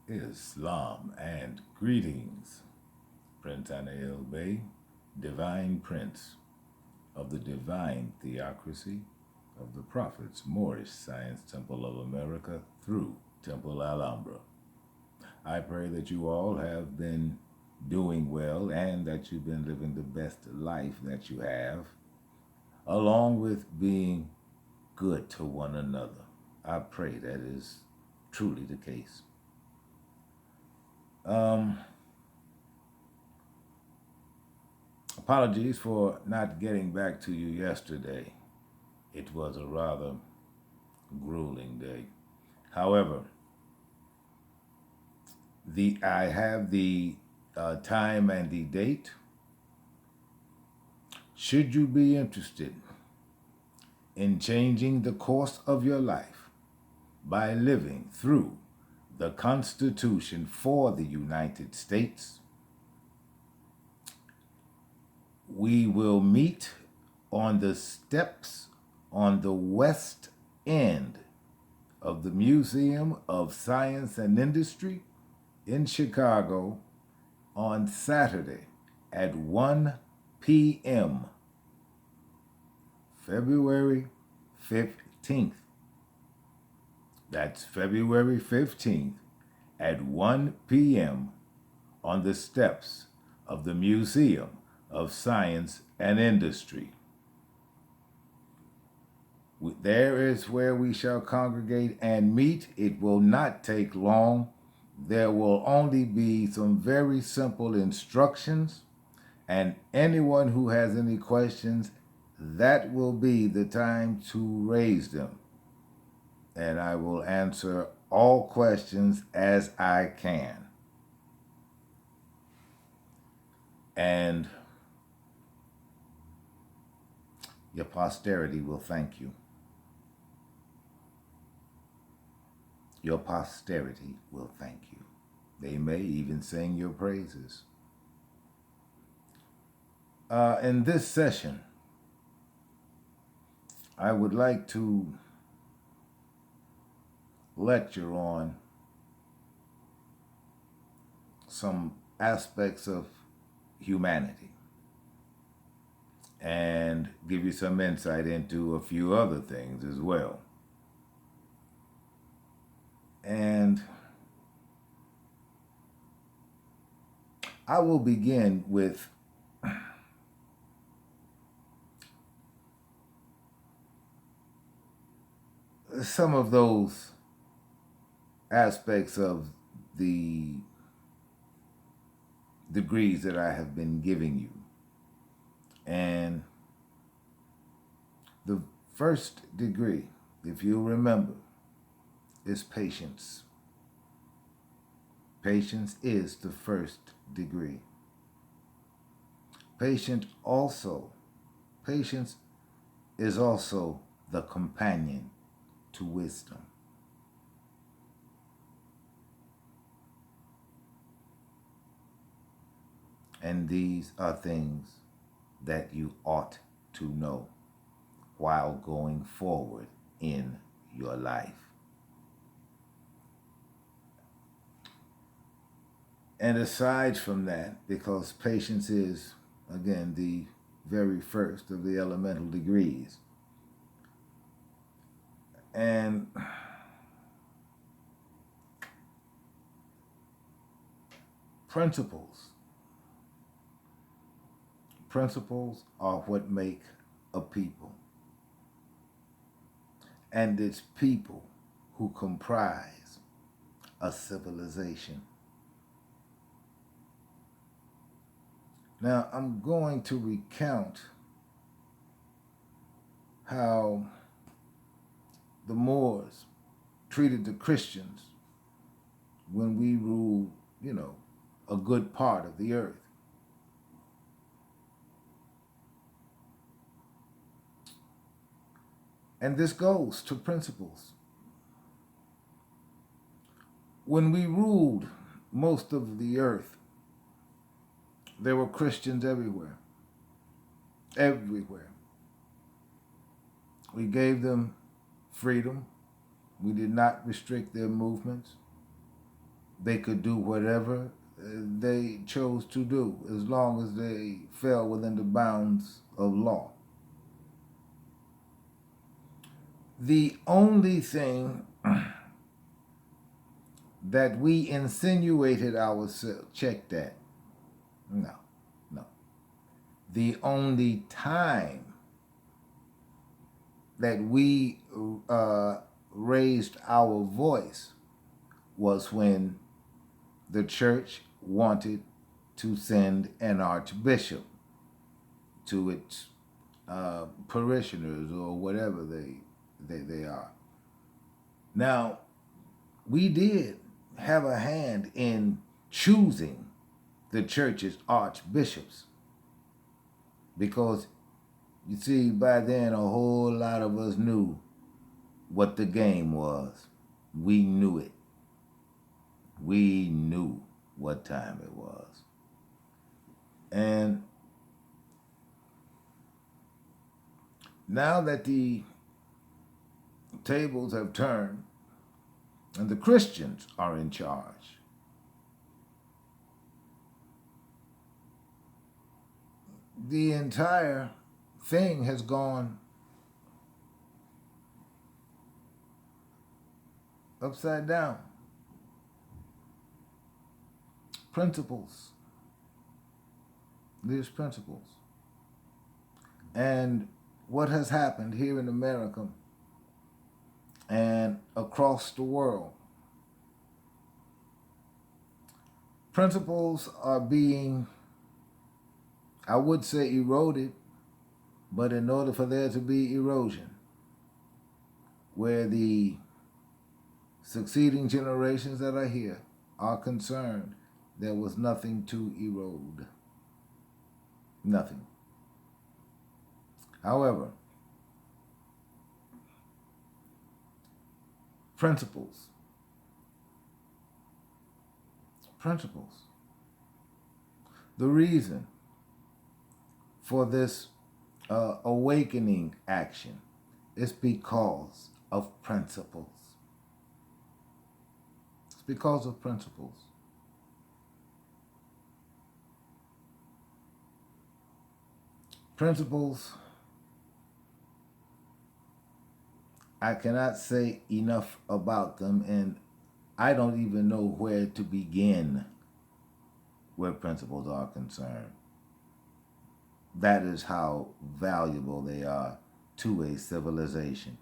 Islam and greetings. Princeanaelbey, Divine Prince of the Divine Theocracy of the Prophets Moorish Science Temple of America through Temple Alhambra. I pray that you all have been doing well and that you've been living the best life that you have, along with being good to one another. I pray that is truly the case. Apologies for not getting back to you yesterday. It was a rather grueling day. However, I have the time and the date. Should you be interested in changing the course of your life by living through the Constitution for the United States, we will meet on the steps on the west end of the Museum of Science and Industry in Chicago on Saturday at 1 p.m. February 15th. That's February 15th at 1 p.m. on the steps of the Museum of Science and Industry. There is where we shall congregate and meet. It will not take long. There will only be some very simple instructions, and anyone who has any questions, that will be the time to raise them. And I will answer all questions as I can. And your posterity will thank you. Your posterity will thank you. They may even sing your praises. In this session, I would like to lecture on some aspects of humanity and give you some insight into a few other things as well. And I will begin with some of those aspects of the degrees that I have been giving you. And the first degree, if you remember, is patience. Patience is the first degree. Patience is also the companion to wisdom. And these are things that you ought to know while going forward in your life. And aside from that, because patience is, again, the very first of the elemental degrees, and principles are what make a people. And it's people who comprise a civilization. Now, I'm going to recount how the Moors treated the Christians when we ruled, a good part of the earth. And this goes to principles. When we ruled most of the earth, there were Christians everywhere. Everywhere. We gave them freedom. We did not restrict their movements. they could do whatever they chose to do as long as they fell within the bounds of law. The only thing that we insinuated ourselves, check that. No, no. The only time that we raised our voice was when the church wanted to send an archbishop to its parishioners or whatever they are. Now, we did have a hand in choosing the church's archbishops because, you see, by then a whole lot of us knew what the game was. We knew it. We knew what time it was. And now that the tables have turned and the Christians are in charge, the entire thing has gone upside down. Principles. There's principles. And what has happened here in America and across the world, principles are being, I would say, eroded, but in order for there to be erosion, where the succeeding generations that are here are concerned, there was nothing to erode. Nothing. However, principles. The reason for this awakening action is because of principles. It's because of principles. Principles, I cannot say enough about them, and I don't even know where to begin where principles are concerned. That is how valuable they are to a civilization.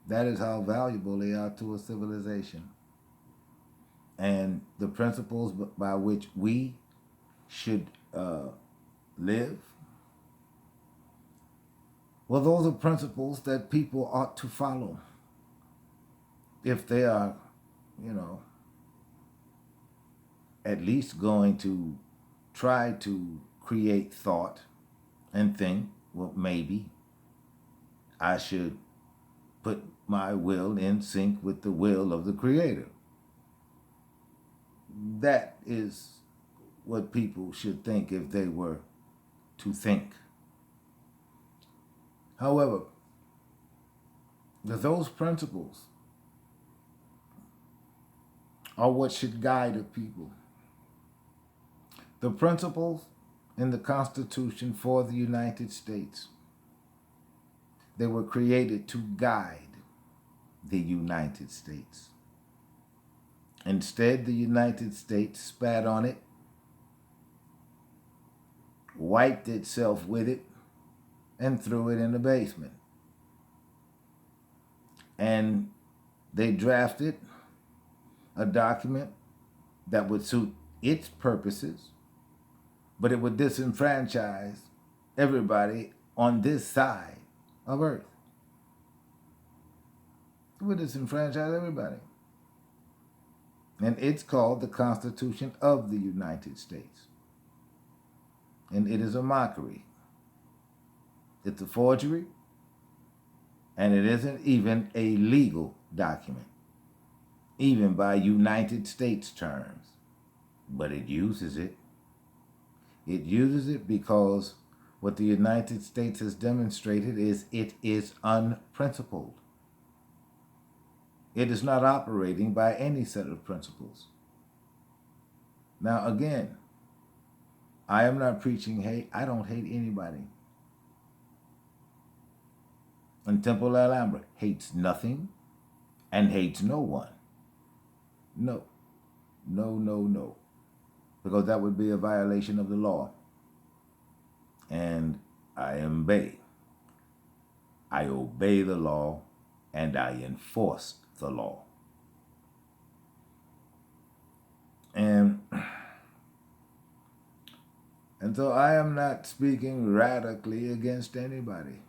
That is how valuable they are to a civilization. And the principles by which we should live, well, those are principles that people ought to follow if they are, at least going to try to create thought and think, well, maybe I should put my will in sync with the will of the Creator. That is what people should think if they were to think. However, those principles are what should guide a people. The principles in the Constitution for the United States, they were created to guide the United States. Instead, the United States spat on it, wiped itself with it, and threw it in the basement. And they drafted a document that would suit its purposes, but it would disenfranchise everybody on this side of Earth. It would disenfranchise everybody. And it's called the Constitution of the United States. And it is a mockery. It's a forgery, and it isn't even a legal document, even by United States terms. But it uses it. It uses it because what the United States has demonstrated is it is unprincipled. It is not operating by any set of principles. Now, again, I am not preaching hate. I don't hate anybody. And Temple hates nothing and hates no one. No, no, no, no. Because that would be a violation of the law. And I obey. I obey the law and I enforce the law. And so I am not speaking radically against anybody.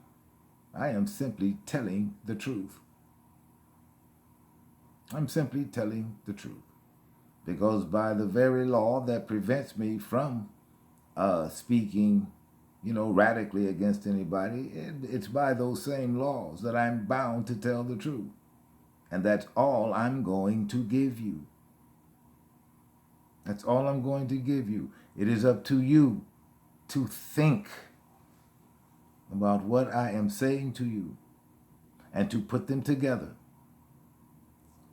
I am simply telling the truth. I'm simply telling the truth. Because by the very law that prevents me from speaking, radically against anybody, it's by those same laws that I'm bound to tell the truth. And that's all I'm going to give you. That's all I'm going to give you. It is up to you to think about what I am saying to you and to put them together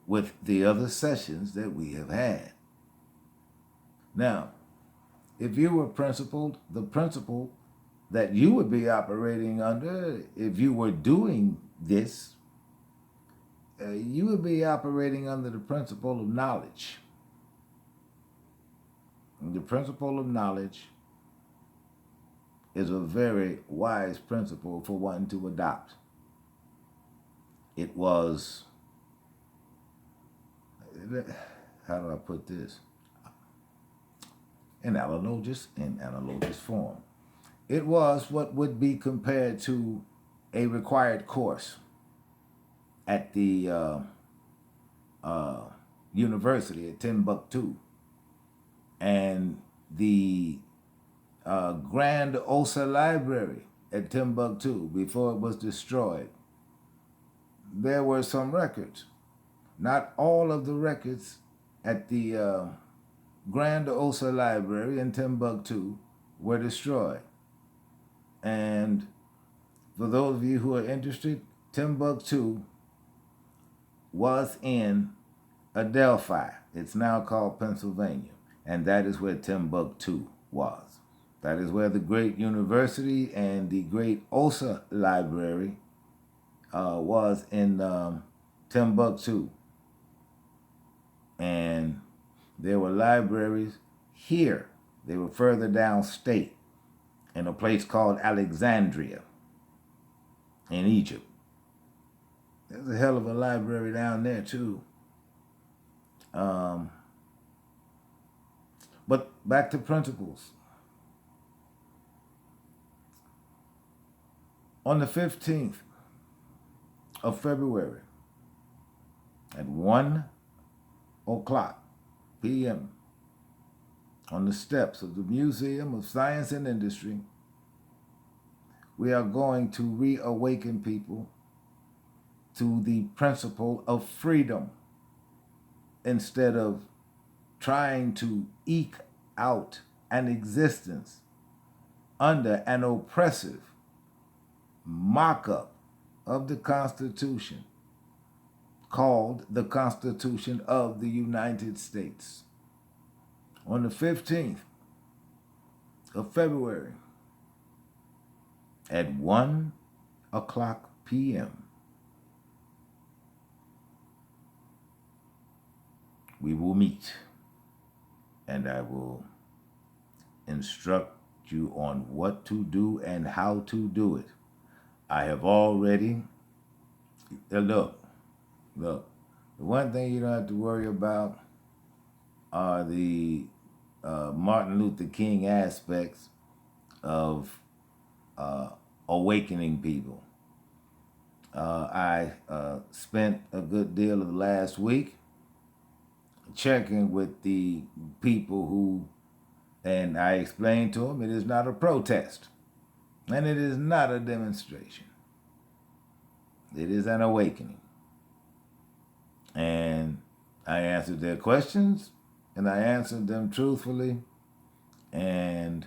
with the other sessions that we have had. Now, if you were principled, the principle that you would be operating under, if you were doing this, you would be operating under the principle of knowledge. And the principle of knowledge is a very wise principle for one to adopt. It was, how do I put this? In analogous form. It was what would be compared to a required course at the university at Timbuktu. And the Grand Osa Library at Timbuktu, before it was destroyed, there were some records. Not all of the records at the Grand Osa Library in Timbuktu were destroyed. And for those of you who are interested, Timbuktu was in Adelphi. It's now called Pennsylvania. And that is where Timbuktu was. That is where the great university and the great Osa Library was in Timbuktu. And there were libraries here. They were further downstate in a place called Alexandria in Egypt. There's a hell of a library down there too. But back to principles. On the 15th of February at 1 o'clock p.m. on the steps of the Museum of Science and Industry, we are going to reawaken people to the principle of freedom instead of trying to eke out an existence under an oppressive mock-up of the Constitution called the Constitution of the United States. On the 15th of February at 1 o'clock p.m., we will meet and I will instruct you on what to do and how to do it. I have already, look, the one thing you don't have to worry about are the Martin Luther King aspects of awakening people. I spent a good deal of the last week checking with the people who, and I explained to them it is not a protest and it is not a demonstration. It is an awakening. And I answered their questions and I answered them truthfully. And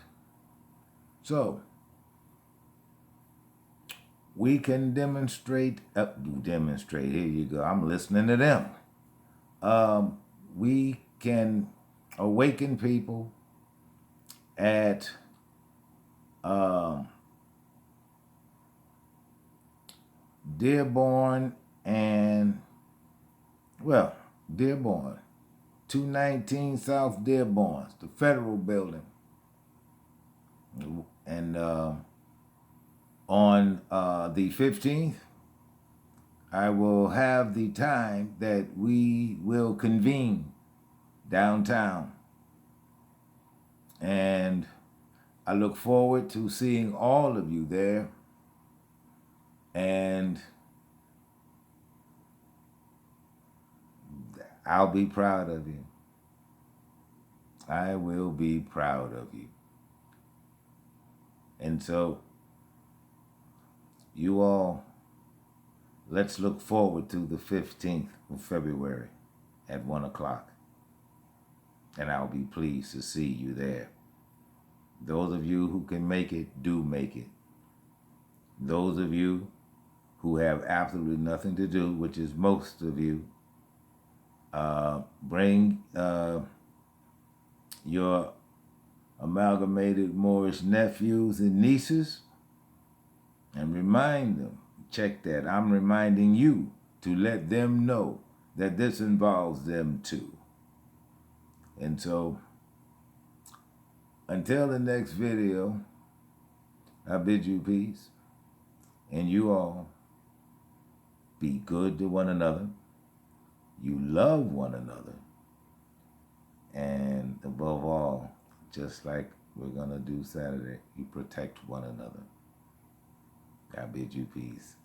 so we can demonstrate, here you go, I'm listening to them. We can awaken people at Dearborn Dearborn, 219 South Dearborn, the Federal Building. And on the 15th, I will have the time that we will convene downtown. And I look forward to seeing all of you there. And I'll be proud of you. I will be proud of you. And so, you all, let's look forward to the 15th of February at 1 o'clock. And I'll be pleased to see you there. Those of you who can make it, do make it. Those of you who have absolutely nothing to do, which is most of you, bring your amalgamated Moorish nephews and nieces and remind them, check that, I'm reminding you to let them know that this involves them too. And so, until the next video, I bid you peace, and you all be good to one another, you love one another, and above all, just like we're going to do Saturday, you protect one another. I bid you peace.